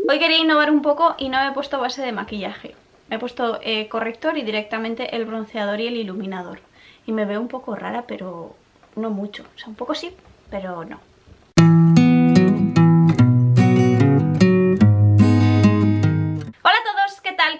Hoy quería innovar un poco y no me he puesto base de maquillaje. Me he puesto corrector y directamente el bronceador y el iluminador. Y me veo un poco rara, pero no mucho. O sea, un poco sí, pero no.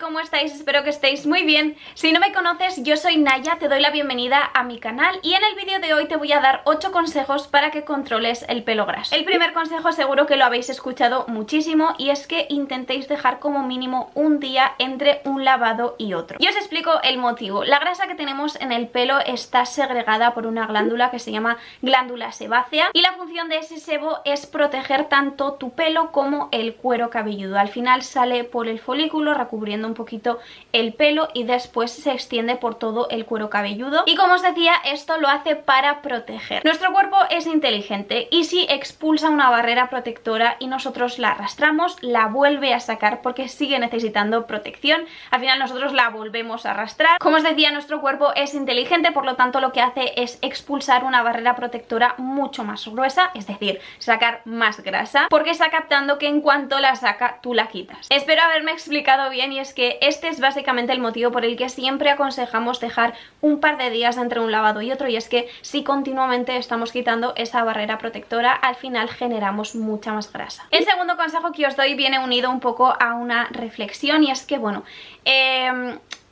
¿Cómo estáis? Espero que estéis muy bien. Si no me conoces, yo soy Naya, te doy la bienvenida a mi canal y en el vídeo de hoy te voy a dar 8 consejos para que controles el pelo graso. El primer consejo seguro que lo habéis escuchado muchísimo y es que intentéis dejar como mínimo un día entre un lavado y otro. Y os explico el motivo. La grasa que tenemos en el pelo está segregada por una glándula que se llama glándula sebácea y la función de ese sebo es proteger tanto tu pelo como el cuero cabelludo. Al final sale por el folículo recubriendo un poquito el pelo y después se extiende por todo el cuero cabelludo y como os decía, esto lo hace para proteger. Nuestro cuerpo es inteligente y si expulsa una barrera protectora y nosotros la arrastramos, la vuelve a sacar porque sigue necesitando protección. Al final nosotros la volvemos a arrastrar. Como os decía, nuestro cuerpo es inteligente, por lo tanto lo que hace es expulsar una barrera protectora mucho más gruesa, es decir, sacar más grasa, porque está captando que en cuanto la saca, tú la quitas. Espero haberme explicado bien y es que este es básicamente el motivo por el que siempre aconsejamos dejar un par de días entre un lavado y otro, y es que si continuamente estamos quitando esa barrera protectora, al final generamos mucha más grasa. El segundo consejo que os doy viene unido un poco a una reflexión y es que, bueno,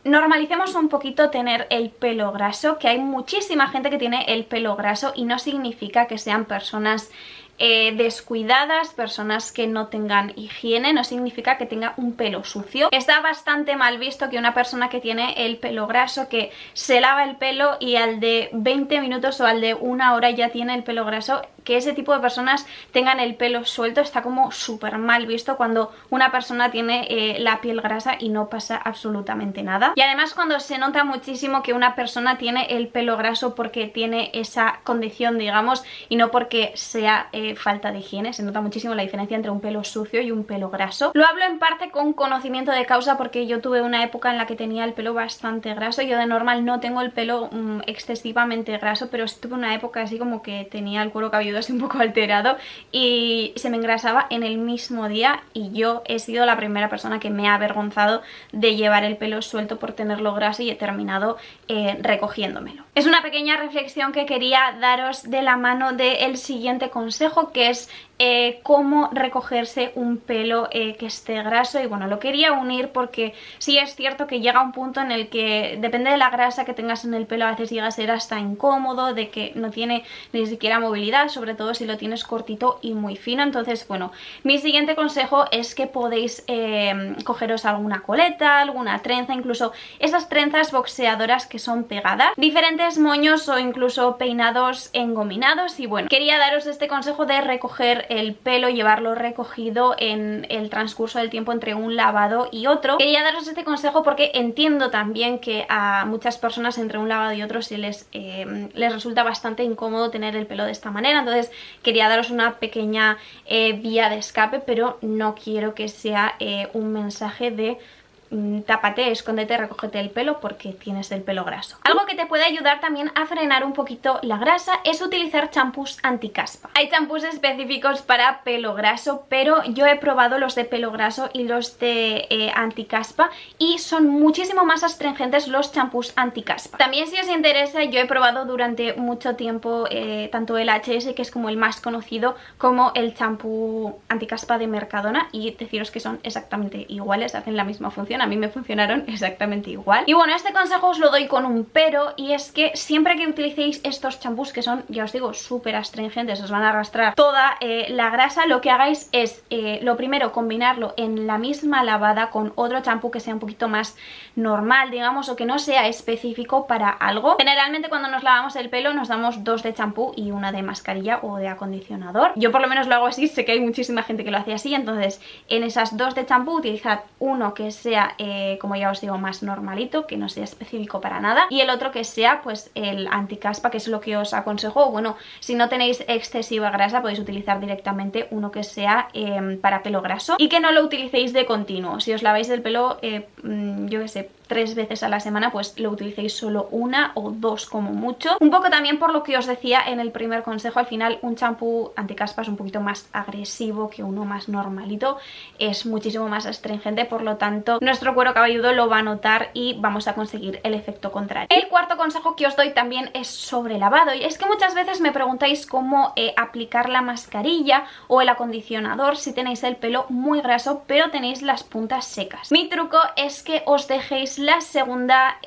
normalicemos un poquito tener el pelo graso, que hay muchísima gente que tiene el pelo graso y no significa que sean personas descuidadas, personas que no tengan higiene, no significa que tenga un pelo sucio. Está bastante mal visto que una persona que tiene el pelo graso, que se lava el pelo y al de 20 minutos o al de una hora ya tiene el pelo graso, que ese tipo de personas tengan el pelo suelto. Está como súper mal visto cuando una persona tiene la piel grasa y no pasa absolutamente nada. Y además cuando se nota muchísimo que una persona tiene el pelo graso porque tiene esa condición, digamos, y no porque sea falta de higiene, se nota muchísimo la diferencia entre un pelo sucio y un pelo graso. Lo hablo en parte con conocimiento de causa porque yo tuve una época en la que tenía el pelo bastante graso. Yo de normal no tengo el pelo excesivamente graso, pero tuve una época así como que tenía el cuero cabelludo así un poco alterado y se me engrasaba en el mismo día y yo he sido la primera persona que me ha avergonzado de llevar el pelo suelto por tenerlo graso y he terminado recogiéndomelo. Es una pequeña reflexión que quería daros de la mano del siguiente consejo, que es cómo recogerse un pelo que esté graso. Y bueno, lo quería unir porque sí es cierto que llega un punto en el que depende de la grasa que tengas en el pelo, a veces llega a ser hasta incómodo, de que no tiene ni siquiera movilidad, sobre todo si lo tienes cortito y muy fino. Entonces, bueno, mi siguiente consejo es que podéis cogeros alguna coleta, alguna trenza, incluso esas trenzas boxeadoras que son pegadas, diferentes moños o incluso peinados engominados. Y bueno, quería daros este consejo de recoger el pelo, llevarlo recogido en el transcurso del tiempo entre un lavado y otro. Quería daros este consejo porque entiendo también que a muchas personas entre un lavado y otro se les resulta bastante incómodo tener el pelo de esta manera. Entonces quería daros una pequeña vía de escape, pero no quiero que sea un mensaje de tápate, escóndete, recógete el pelo porque tienes el pelo graso. Algo que te puede ayudar también a frenar un poquito la grasa es utilizar champús anticaspa. Hay champús específicos para pelo graso, pero yo he probado los de pelo graso y los de anticaspa y son muchísimo más astringentes los champús anticaspa. También, si os interesa, yo he probado durante mucho tiempo tanto el HS, que es como el más conocido, como el champú anticaspa de Mercadona, y deciros que son exactamente iguales, hacen la misma función. A mí me funcionaron exactamente igual. Y bueno, este consejo os lo doy con un pero, y es que siempre que utilicéis estos champús, que son, ya os digo, súper astringentes, os van a arrastrar toda la grasa, lo que hagáis es, lo primero, combinarlo en la misma lavada con otro champú que sea un poquito más normal, digamos, o que no sea específico para algo. Generalmente cuando nos lavamos el pelo nos damos 2 de champú y 1 de mascarilla o de acondicionador. Yo por lo menos lo hago así, sé que hay muchísima gente que lo hace así. Entonces en esas 2 de champú utilizad uno que sea sea, como ya os digo, más normalito, que no sea específico para nada, y el otro que sea pues el anticaspa, que es lo que os aconsejo. Bueno, si no tenéis excesiva grasa podéis utilizar directamente uno que sea para pelo graso y que no lo utilicéis de continuo. Si os laváis el pelo, yo que sé, 3 veces a la semana, pues lo utilicéis solo 1 o 2 como mucho. Un poco también por lo que os decía en el primer consejo, al final un champú anticaspa es un poquito más agresivo que uno más normalito, es muchísimo más astringente, por lo tanto nuestro cuero cabelludo lo va a notar y vamos a conseguir el efecto contrario. El cuarto consejo que os doy también es sobre lavado, y es que muchas veces me preguntáis cómo aplicar la mascarilla o el acondicionador si tenéis el pelo muy graso pero tenéis las puntas secas. Mi truco es que os dejéis la segunda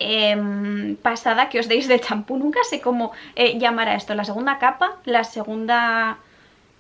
pasada que os deis de champú, nunca sé cómo llamar a esto, la segunda capa, la segunda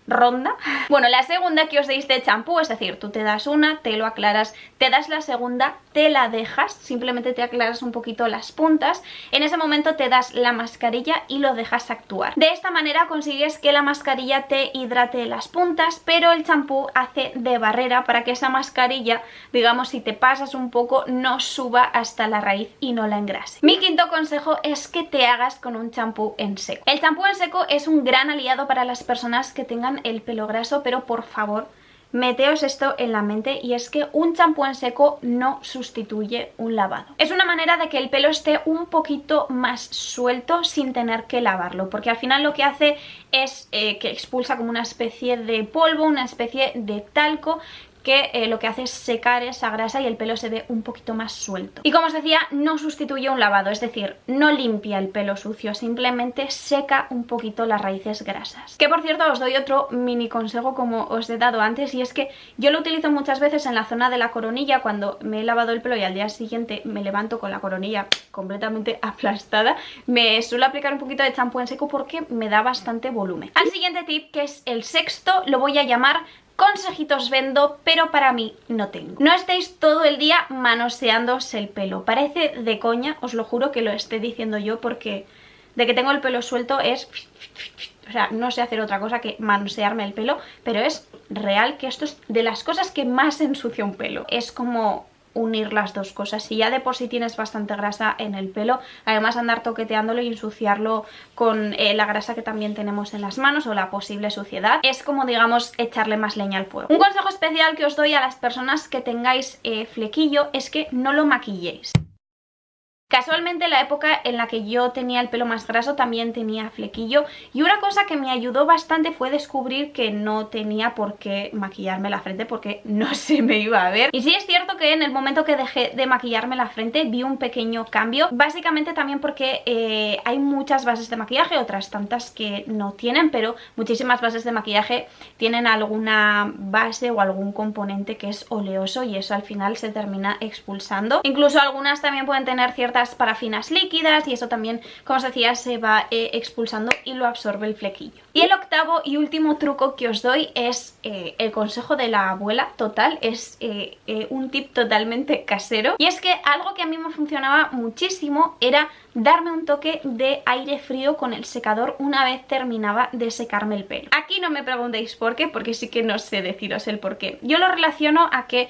ronda. Bueno, la segunda que os deis de champú, es decir, tú te das una, te lo aclaras, te das la segunda, te la dejas, simplemente te aclaras un poquito las puntas, en ese momento te das la mascarilla y lo dejas actuar. De esta manera consigues que la mascarilla te hidrate las puntas, pero el champú hace de barrera para que esa mascarilla, digamos, si te pasas un poco, no suba hasta la raíz y no la engrase. Mi quinto consejo es que te hagas con un champú en seco. El champú en seco es un gran aliado para las personas que tengan el pelo graso, pero por favor, meteos esto en la mente, y es que un champú en seco no sustituye un lavado. Es una manera de que el pelo esté un poquito más suelto sin tener que lavarlo, porque al final lo que hace es que expulsa como una especie de polvo, una especie de talco, que lo que hace es secar esa grasa y el pelo se ve un poquito más suelto. Y como os decía, no sustituye un lavado, es decir, no limpia el pelo sucio, simplemente seca un poquito las raíces grasas. Que por cierto os doy otro mini consejo como os he dado antes, y es que yo lo utilizo muchas veces en la zona de la coronilla cuando me he lavado el pelo y al día siguiente me levanto con la coronilla completamente aplastada. Me suelo aplicar un poquito de champú en seco porque me da bastante volumen. Al siguiente tip, que es el sexto, lo voy a llamar consejitos vendo, pero para mí no tengo. No estéis todo el día manoseándose el pelo. Parece de coña, os lo juro que lo esté diciendo yo, porque de que tengo el pelo suelto es... O sea, no sé hacer otra cosa que manosearme el pelo, pero es real que esto es de las cosas que más ensucia un pelo. Es como unir las dos cosas. Si ya de por sí tienes bastante grasa en el pelo, además andar toqueteándolo y ensuciarlo con la grasa que también tenemos en las manos o la posible suciedad, es como, digamos, echarle más leña al fuego. Un consejo especial que os doy a las personas que tengáis flequillo es que no lo maquilléis. Casualmente la época en la que yo tenía el pelo más graso también tenía flequillo, y una cosa que me ayudó bastante fue descubrir que no tenía por qué maquillarme la frente porque no se me iba a ver. Y sí es cierto que en el momento que dejé de maquillarme la frente vi un pequeño cambio, básicamente también porque hay muchas bases de maquillaje, otras tantas que no tienen, pero muchísimas bases de maquillaje tienen alguna base o algún componente que es oleoso y eso al final se termina expulsando. Incluso algunas también pueden tener ciertas parafinas líquidas y eso también, como os decía, se va expulsando y lo absorbe el flequillo. Y el octavo y último truco que os doy es el consejo de la abuela total, es un tip totalmente casero, y es que algo que a mí me funcionaba muchísimo era darme un toque de aire frío con el secador una vez terminaba de secarme el pelo. Aquí no me preguntéis por qué, porque sí que no sé deciros el por qué. Yo lo relaciono a que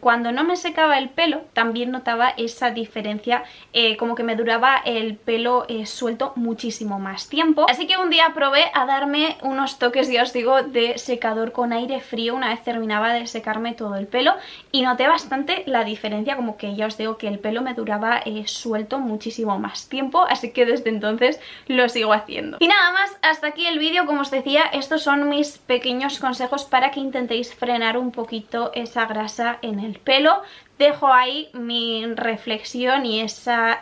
cuando no me secaba el pelo también notaba esa diferencia, como que me duraba el pelo suelto muchísimo más tiempo. Así que un día probé a darme unos toques, ya os digo, de secador con aire frío una vez terminaba de secarme todo el pelo, y noté bastante la diferencia, como que ya os digo que el pelo me duraba suelto muchísimo más tiempo, así que desde entonces lo sigo haciendo. Y nada más, hasta aquí el vídeo. Como os decía, estos son mis pequeños consejos para que intentéis frenar un poquito esa grasa en el pelo. Dejo ahí mi reflexión y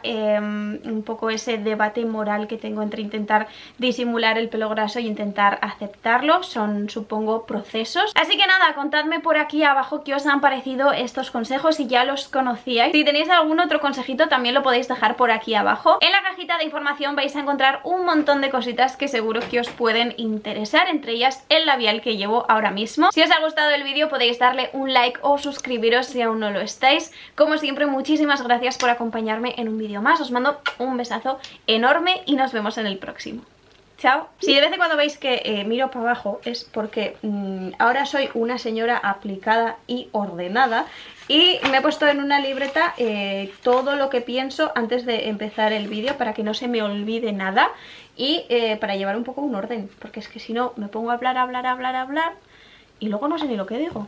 un poco ese debate moral que tengo entre intentar disimular el pelo graso y intentar aceptarlo. Son, supongo, procesos. Así que nada, contadme por aquí abajo qué os han parecido estos consejos, si ya los conocíais. Si tenéis algún otro consejito también lo podéis dejar por aquí abajo. En la cajita de información vais a encontrar un montón de cositas que seguro que os pueden interesar, entre ellas el labial que llevo ahora mismo. Si os ha gustado el vídeo podéis darle un like o suscribiros si aún no lo estáis. Como siempre, muchísimas gracias por acompañarme en un vídeo más. Os mando un besazo enorme y nos vemos en el próximo. Chao. Si de vez en cuando veis que miro para abajo es porque ahora soy una señora aplicada y ordenada y me he puesto en una libreta todo lo que pienso antes de empezar el vídeo para que no se me olvide nada y para llevar un poco un orden, porque es que si no me pongo a hablar y luego no sé ni lo que digo.